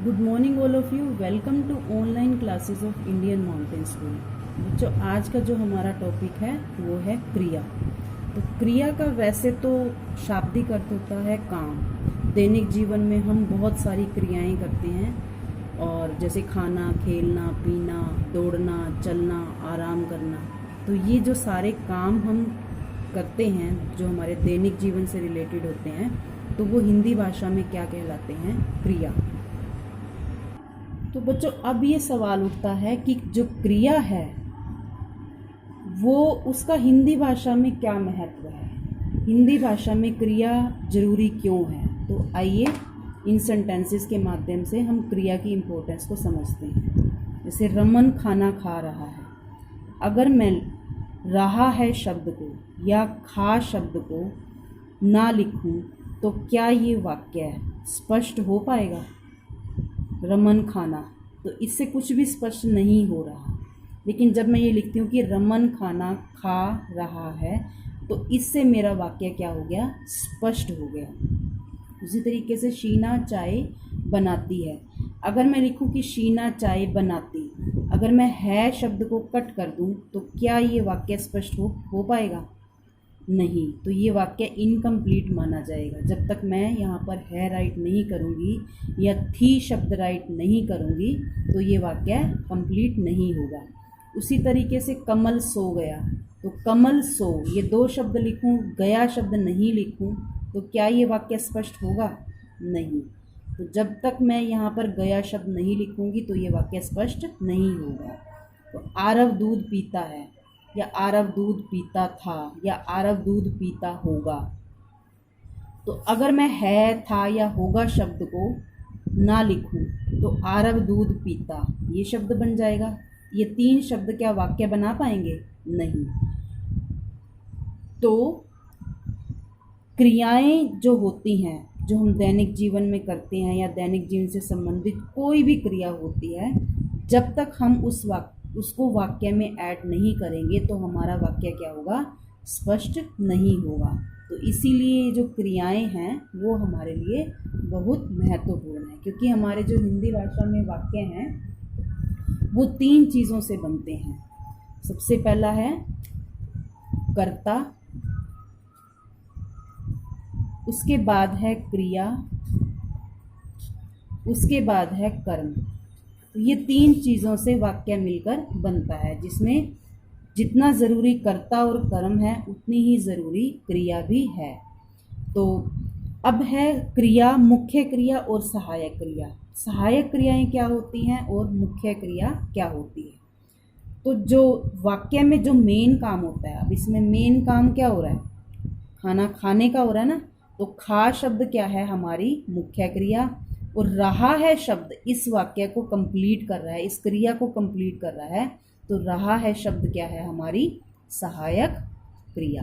Good morning all of you. Welcome to online classes of Indian Mountain School. बच्चों, आज का जो हमारा टॉपिक है वो है क्रिया। तो क्रिया का वैसे तो शाब्दिक अर्थ होता है काम। दैनिक जीवन में हम बहुत सारी क्रियाएं करते हैं, और जैसे खाना, खेलना, पीना, दौड़ना, चलना, आराम करना। तो ये जो सारे काम हम करते हैं जो हमारे दैनिक जीवन से रिलेटेड होते हैं, तो वो हिंदी भाषा में क्या कहलाते हैं? क्रिया। तो बच्चों, अब ये सवाल उठता है कि जो क्रिया है वो उसका हिंदी भाषा में क्या महत्व है, हिंदी भाषा में क्रिया जरूरी क्यों है। तो आइए इन सेंटेंसेस के माध्यम से हम क्रिया की इम्पोर्टेंस को समझते हैं। जैसे रमन खाना खा रहा है। अगर मैं रहा है शब्द को या खा शब्द को ना लिखूं तो क्या ये वाक्य स्पष्ट हो पाएगा? रमन खाना, तो इससे कुछ भी स्पष्ट नहीं हो रहा। लेकिन जब मैं ये लिखती हूँ कि रमन खाना खा रहा है, तो इससे मेरा वाक्य क्या हो गया? स्पष्ट हो गया। उसी तरीके से शीना चाय बनाती है। अगर मैं लिखूँ कि शीना चाय बनाती, अगर मैं है शब्द को कट कर दूँ तो क्या ये वाक्य स्पष्ट हो पाएगा? नहीं। तो ये वाक्य इनकम्प्लीट माना जाएगा। जब तक मैं यहाँ पर है राइट नहीं करूँगी या थी शब्द राइट नहीं करूँगी तो ये वाक्य कंप्लीट नहीं होगा। उसी तरीके से कमल सो गया, तो कमल सो, ये दो शब्द लिखूँ, गया शब्द नहीं लिखूँ, तो क्या ये वाक्य स्पष्ट होगा? नहीं। तो जब तक मैं यहाँ पर गया शब्द नहीं लिखूँगी तो ये वाक्य स्पष्ट नहीं होगा। तो आरव दूध पीता है, या आरव दूध पीता था, या आरव दूध पीता होगा। तो अगर मैं है, था या होगा शब्द को ना लिखूं तो आरव दूध पीता ये शब्द बन जाएगा। ये तीन शब्द क्या वाक्य बना पाएंगे? नहीं। तो क्रियाएं जो होती हैं, जो हम दैनिक जीवन में करते हैं या दैनिक जीवन से संबंधित कोई भी क्रिया होती है, जब तक हम उसको वाक्य में ऐड नहीं करेंगे तो हमारा वाक्य क्या होगा? स्पष्ट नहीं होगा। तो इसीलिए जो क्रियाएं हैं वो हमारे लिए बहुत महत्वपूर्ण है, क्योंकि हमारे जो हिंदी भाषा में वाक्य हैं वो तीन चीज़ों से बनते हैं। सबसे पहला है कर्ता, उसके बाद है क्रिया, उसके बाद है कर्म। तो ये तीन चीज़ों से वाक्य मिलकर बनता है, जिसमें जितना ज़रूरी कर्ता और कर्म है उतनी ही ज़रूरी क्रिया भी है। तो अब है क्रिया, मुख्य क्रिया और सहायक क्रिया। सहायक क्रियाएं क्या होती हैं और मुख्य क्रिया क्या होती है? तो जो वाक्य में जो मेन काम होता है, अब इसमें मेन काम क्या हो रहा है? खाना खाने का हो रहा है ना। तो खा शब्द क्या है? हमारी मुख्य क्रिया। और रहा है शब्द इस वाक्य को कंप्लीट कर रहा है, इस क्रिया को कंप्लीट कर रहा है। तो रहा है शब्द क्या है? हमारी सहायक क्रिया।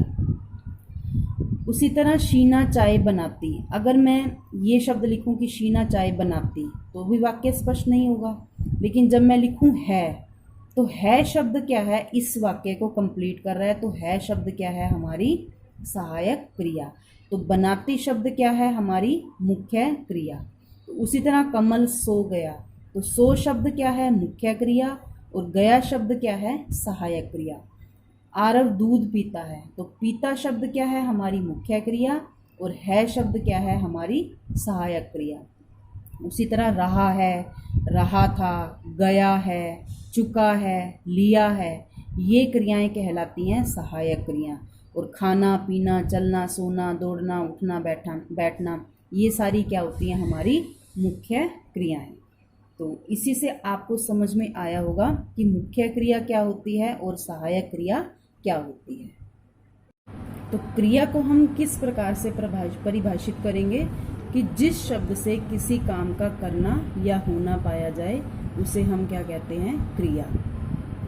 उसी तरह शीना चाय बनाती, अगर मैं ये शब्द लिखूं कि शीना चाय बनाती तो भी वाक्य स्पष्ट नहीं होगा। लेकिन जब मैं लिखूं है, तो है शब्द क्या है? इस वाक्य को कंप्लीट कर रहा है। तो है शब्द क्या है? हमारी सहायक क्रिया। तो बनाती शब्द क्या है? हमारी मुख्य क्रिया। तो उसी तरह कमल सो गया, तो सो शब्द क्या है? मुख्य क्रिया, और गया शब्द क्या है? सहायक क्रिया। आरव दूध पीता है, तो पीता शब्द क्या है? हमारी मुख्य क्रिया, और है शब्द क्या है? हमारी सहायक क्रिया। उसी तरह रहा है, रहा था, गया है, चुका है, लिया है, ये क्रियाएं कहलाती हैं सहायक क्रिया। और खाना, पीना, चलना, सोना, दौड़ना, उठना, बैठना, ये सारी क्या होती हैं? हमारी मुख्य क्रियाएं। तो इसी से आपको समझ में आया होगा कि मुख्य क्रिया क्या होती है और सहायक क्रिया क्या होती है। तो क्रिया को हम किस प्रकार से परिभाषित करेंगे कि जिस शब्द से किसी काम का करना या होना पाया जाए उसे हम क्या कहते हैं? क्रिया।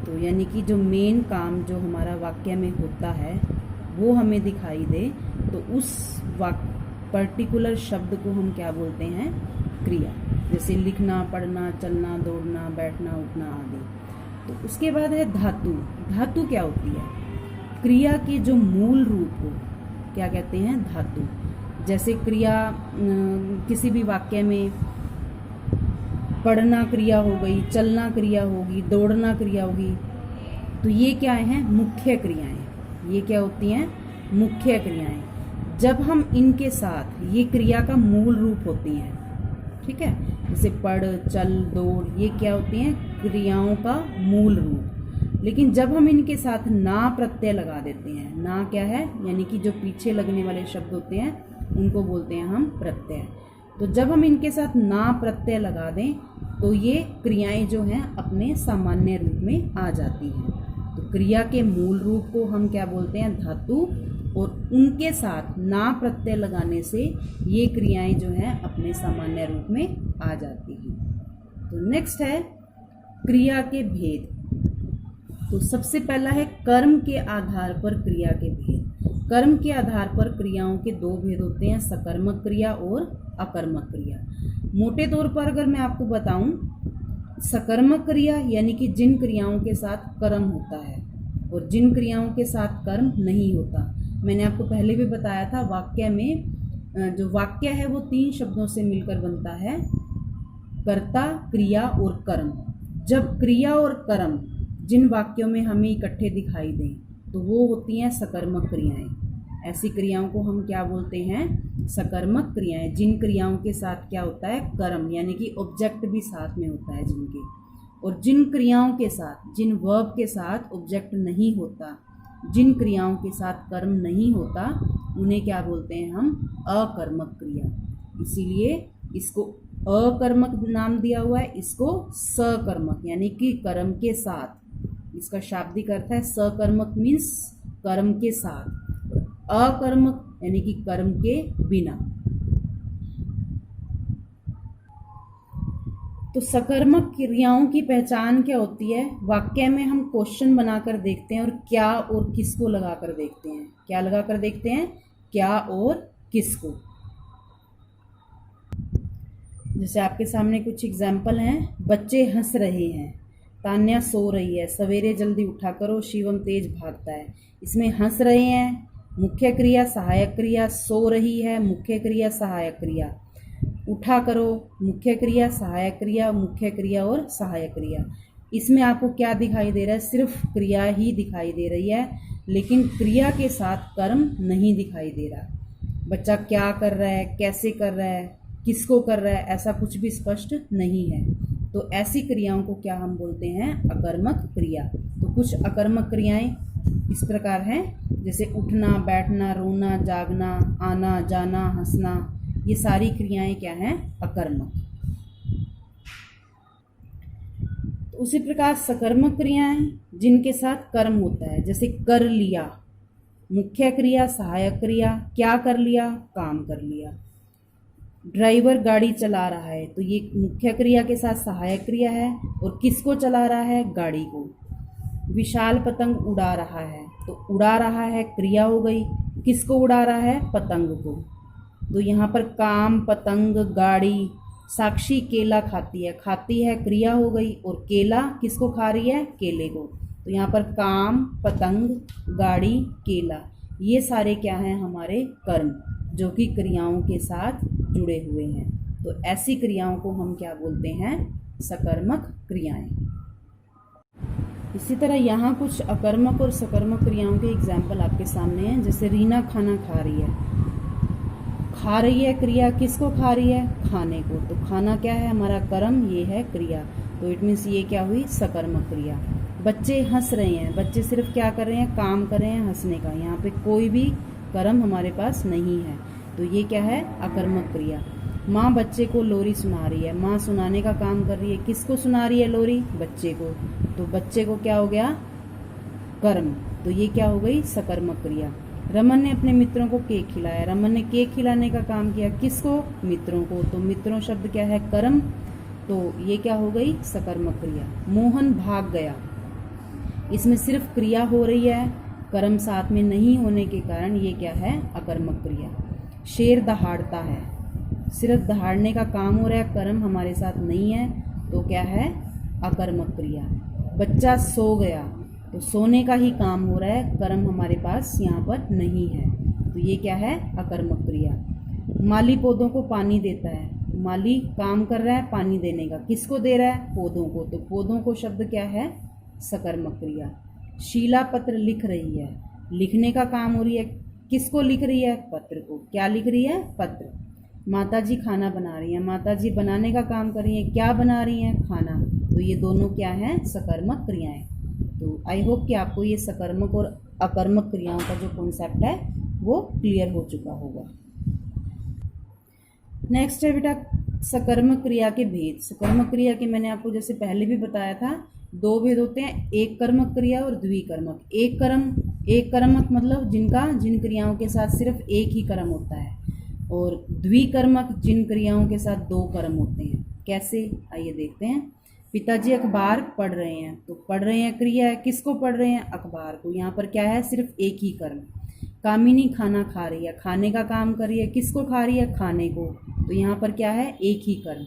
तो यानी कि जो मेन काम जो हमारा वाक्य में होता है वो हमें दिखाई दे, तो उस पर्टिकुलर शब्द को हम क्या बोलते हैं? क्रिया। जैसे लिखना, पढ़ना, चलना, दौड़ना, बैठना, उठना आदि। तो उसके बाद है धातु। धातु क्या होती है? क्रिया के जो मूल रूप हो क्या कहते हैं? धातु। जैसे क्रिया किसी भी वाक्य में पढ़ना क्रिया हो गई, चलना क्रिया होगी, दौड़ना क्रिया होगी। तो ये क्या हैं? मुख्य क्रियाएं। ये क्या होती हैं? मुख्य क्रियाएं। जब हम इनके साथ, ये क्रिया का मूल रूप होती हैं, ठीक है, जैसे पढ़, चल, दौड़, ये क्या होती हैं? क्रियाओं का मूल रूप। लेकिन जब हम इनके साथ ना प्रत्यय लगा देते हैं, ना क्या है? यानी कि जो पीछे लगने वाले शब्द होते हैं उनको बोलते हैं हम प्रत्यय। तो जब हम इनके साथ ना प्रत्यय लगा दें तो ये क्रियाएं जो हैं अपने सामान्य रूप में आ जाती हैं। तो क्रिया के मूल रूप को हम क्या बोलते हैं? धातु, और उनके साथ ना प्रत्यय लगाने से ये क्रियाएं जो हैं अपने सामान्य रूप में आ जाती हैं। तो नेक्स्ट है क्रिया के भेद। तो सबसे पहला है कर्म के आधार पर क्रिया के भेद। कर्म के आधार पर क्रियाओं के दो भेद होते हैं, सकर्मक क्रिया और अकर्मक क्रिया। मोटे तौर पर अगर मैं आपको बताऊं, सकर्मक क्रिया यानी कि जिन क्रियाओं के साथ कर्म होता है और जिन क्रियाओं के साथ कर्म नहीं होता। मैंने आपको पहले भी बताया था, वाक्य में जो वाक्य है वो 3 शब्दों से मिलकर बनता है, कर्ता, क्रिया और कर्म। जब क्रिया और कर्म जिन वाक्यों में हमें इकट्ठे दिखाई दें तो वो होती हैं सकर्मक क्रियाएं। ऐसी क्रियाओं को हम क्या बोलते हैं? सकर्मक क्रियाएं। जिन क्रियाओं के साथ क्या होता है? कर्म, यानी कि ऑब्जेक्ट भी साथ में होता है जिनके। और जिन क्रियाओं के साथ, जिन वर्ब के साथ ऑब्जेक्ट नहीं होता, जिन क्रियाओं के साथ कर्म नहीं होता, उन्हें क्या बोलते हैं हम? अकर्मक क्रिया। इसीलिए इसको अकर्मक नाम दिया हुआ है, इसको सकर्मक यानी कि कर्म के साथ। इसका शाब्दिक अर्थ है सकर्मक मीन्स कर्म के साथ, अकर्मक यानी कि कर्म के बिना। तो सकर्मक क्रियाओं की पहचान क्या होती है? वाक्य में हम क्वेश्चन बनाकर देखते हैं और क्या और किसको लगाकर देखते हैं। क्या लगाकर देखते हैं? क्या और किसको। जैसे आपके सामने कुछ एग्जाम्पल हैं। बच्चे हंस रहे हैं, तान्या सो रही है, सवेरे जल्दी उठा करो, शिवम तेज भागता है। इसमें हंस रहे हैं मुख्य क्रिया, सहायक क्रिया, सो रही है मुख्य क्रिया, सहायक क्रिया, उठा करो मुख्य क्रिया, सहायक क्रिया, मुख्य क्रिया और सहायक क्रिया। इसमें आपको क्या दिखाई दे रहा है? सिर्फ क्रिया ही दिखाई दे रही है, लेकिन क्रिया के साथ कर्म नहीं दिखाई दे रहा। बच्चा क्या कर रहा है, कैसे कर रहा है, किसको कर रहा है, ऐसा कुछ भी स्पष्ट नहीं है। तो ऐसी क्रियाओं को क्या हम बोलते हैं? अकर्मक क्रिया। तो कुछ अकर्मक क्रियाएं इस प्रकार हैं, जैसे उठना, बैठना, रोना, जागना, आना, जाना, हंसना, ये सारी क्रियाएं क्या हैं? अकर्मक। तो उसी प्रकार सकर्मक क्रियाएं जिनके साथ कर्म होता है, जैसे कर लिया, मुख्य क्रिया, सहायक क्रिया, क्या कर लिया? काम कर लिया। ड्राइवर गाड़ी चला रहा है, तो ये मुख्य क्रिया के साथ सहायक क्रिया है, और किसको चला रहा है? गाड़ी को। विशाल पतंग उड़ा रहा है, तो उड़ा रहा है क्रिया हो गई, किसको उड़ा रहा है? पतंग को। तो यहाँ पर काम, पतंग, गाड़ी। साक्षी केला खाती है क्रिया हो गई, और केला किसको खा रही है? केले को। तो यहाँ पर काम, पतंग, गाड़ी, केला, ये सारे क्या हैं? हमारे कर्म, जो कि क्रियाओं के साथ जुड़े हुए हैं। तो ऐसी क्रियाओं को हम क्या बोलते हैं? सकर्मक क्रियाएं। इसी तरह यहाँ कुछ अकर्मक और सकर्मक क्रियाओं के एग्जाम्पल आपके सामने हैं। जैसे रीना खाना खा रही है, खा रही है क्रिया, किसको खा रही है? खाने को। तो खाना क्या है? हमारा कर्म, ये है क्रिया। तो इट मीन्स ये क्या हुई? सकर्मक क्रिया। बच्चे हंस रहे हैं, बच्चे सिर्फ क्या कर रहे हैं? काम कर रहे हैं हंसने का। यहाँ पे कोई भी कर्म हमारे पास नहीं है, तो ये क्या है? अकर्मक क्रिया। माँ बच्चे को लोरी सुना रही है, माँ सुनाने का काम कर रही है, किसको सुना रही है लोरी? बच्चे को। तो बच्चे को क्या हो गया? कर्म। तो ये क्या हो गई? सकर्मक क्रिया। रमन ने अपने मित्रों को केक खिलाया, रमन ने केक खिलाने का काम किया, किसको? मित्रों को। तो मित्रों शब्द क्या है? कर्म। तो ये क्या हो गई? सकर्मक क्रिया। मोहन भाग गया, इसमें सिर्फ क्रिया हो रही है, कर्म साथ में नहीं होने के कारण ये क्या है? अकर्मक क्रिया। शेर दहाड़ता है, सिर्फ दहाड़ने का काम हो रहा है, कर्म हमारे साथ नहीं है, तो क्या है? अकर्मक क्रिया। बच्चा सो गया, तो सोने का ही काम हो रहा है, कर्म हमारे पास यहाँ पर नहीं है, तो ये क्या है? अकर्मक क्रिया। माली पौधों को पानी देता है, माली काम कर रहा है पानी देने का, किसको दे रहा है? पौधों को। तो पौधों को शब्द क्या है? सकर्मक क्रिया। शीला पत्र लिख रही है, लिखने का काम हो रही है, किसको लिख रही है? पत्र को। क्या लिख रही है? पत्र। माताजी खाना बना रही हैं, माताजी बनाने का काम कर रही हैं, क्या बना रही हैं? खाना। तो ये दोनों क्या हैं? सकर्मक क्रियाएं। तो आई होप कि आपको ये सकर्मक और अकर्मक क्रियाओं का जो कॉन्सेप्ट है वो क्लियर हो चुका होगा। नेक्स्ट है बेटा सकर्मक क्रिया के भेद। सकर्मक क्रिया के मैंने आपको जैसे पहले भी बताया था, दो भेद होते हैं, एक कर्मक क्रिया और द्विकर्मक। एक कर्मक मतलब जिन क्रियाओं के साथ सिर्फ एक ही कर्म होता है, और द्विकर्मक जिन क्रियाओं के साथ दो कर्म होते हैं। कैसे? आइए देखते हैं। पिताजी अखबार पढ़ रहे हैं, तो पढ़ रहे हैं क्रिया है, किसको पढ़ रहे हैं? अखबार को। यहाँ पर क्या है? सिर्फ एक ही कर्म। कामिनी खाना खा रही है, खाने का काम कर रही है, किसको खा रही है? खाने को। तो यहाँ पर क्या है? एक ही कर्म।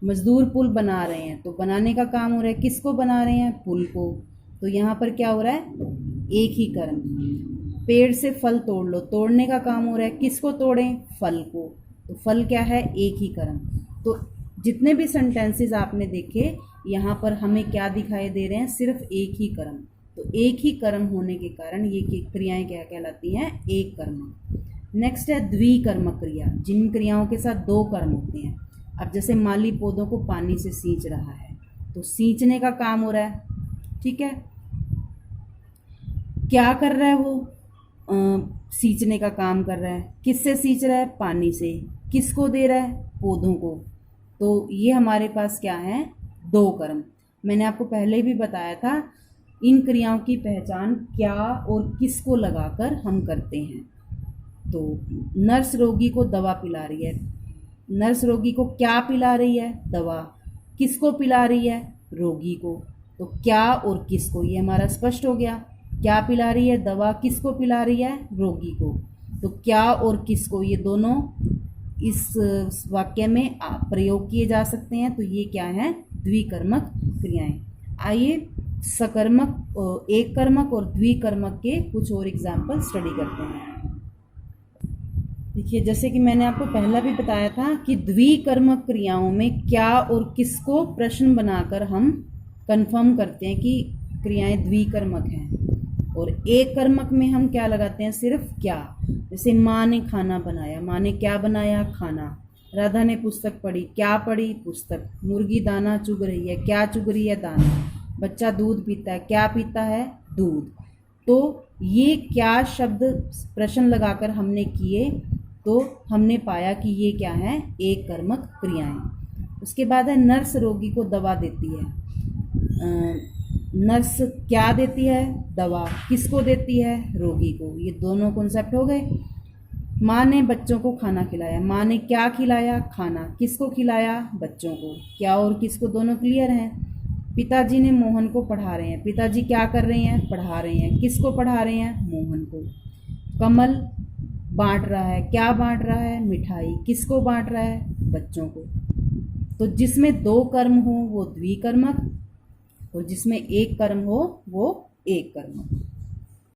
मजदूर पुल बना रहे हैं, तो बनाने का काम हो रहा है, किसको बना रहे हैं? पुल को। तो यहाँ पर क्या हो रहा है? एक ही कर्म। पेड़ से फल तोड़ लो, तोड़ने का काम हो रहा है, किसको तोड़ें? फल को। तो फल क्या है? एक ही कर्म। तो जितने भी सेंटेंसेस आपने देखे, यहाँ पर हमें क्या दिखाई दे रहे हैं? सिर्फ एक ही कर्म। तो एक ही कर्म होने के कारण ये क्रियाएं क्या कहलाती हैं? एक कर्म। नेक्स्ट है द्विकर्मक क्रिया, जिन क्रियाओं के साथ दो कर्म होते हैं। अब जैसे माली पौधों को पानी से सींच रहा है, तो सींचने का काम हो रहा है, ठीक है। क्या कर रहा है वो? सींचने का काम कर रहा है, किससे सींच रहा है? पानी से। किसको दे रहा है? पौधों को। तो ये हमारे पास क्या है? दो कर्म। मैंने आपको पहले भी बताया था, इन क्रियाओं की पहचान क्या और किसको लगाकर हम करते हैं। तो नर्स रोगी को दवा पिला रही है, नर्स रोगी को क्या पिला रही है? दवा। किसको पिला रही है? रोगी को। तो क्या और किसको, ये हमारा स्पष्ट हो गया। क्या पिला रही है? दवा। किसको पिला रही है? रोगी को। तो क्या और किसको, ये दोनों इस वाक्य में प्रयोग किए जा सकते हैं। तो ये क्या है? द्विकर्मक क्रियाएं। आइए सकर्मक, एक कर्मक और द्विकर्मक के कुछ और एग्जाम्पल स्टडी करते हैं। देखिए, जैसे कि मैंने आपको पहला भी बताया था कि द्विकर्मक क्रियाओं में क्या और किसको प्रश्न बनाकर हम कंफर्म करते हैं कि क्रियाएं द्विकर्मक हैं, और एक कर्मक में हम क्या लगाते हैं? सिर्फ क्या। जैसे माँ ने खाना बनाया, माँ ने क्या बनाया? खाना। राधा ने पुस्तक पढ़ी, क्या पढ़ी? पुस्तक। मुर्गी दाना चुग रही है, क्या चुग रही है? दाना। बच्चा दूध पीता है, क्या पीता है? दूध। तो ये क्या शब्द प्रश्न लगाकर हमने किए, तो हमने पाया कि ये क्या है? एक कर्मक क्रियाएं। उसके बाद है नर्स रोगी को दवा देती है। नर्स क्या देती है? दवा। किसको देती है? रोगी को। ये दोनों कॉन्सेप्ट हो गए। माँ ने बच्चों को खाना खिलाया, माँ ने क्या खिलाया? खाना। किसको खिलाया? बच्चों को। क्या और किसको, दोनों क्लियर हैं। पिताजी ने मोहन को पढ़ा रहे हैं, पिताजी क्या कर रहे हैं? पढ़ा रहे हैं। किसको पढ़ा रहे हैं? मोहन को। कमल बांट रहा है, क्या बांट रहा है? मिठाई। किसको बांट रहा है? बच्चों को। तो जिसमें दो कर्म हो वो द्विकर्मक, और जिसमें एक कर्म हो वो एक कर्मक।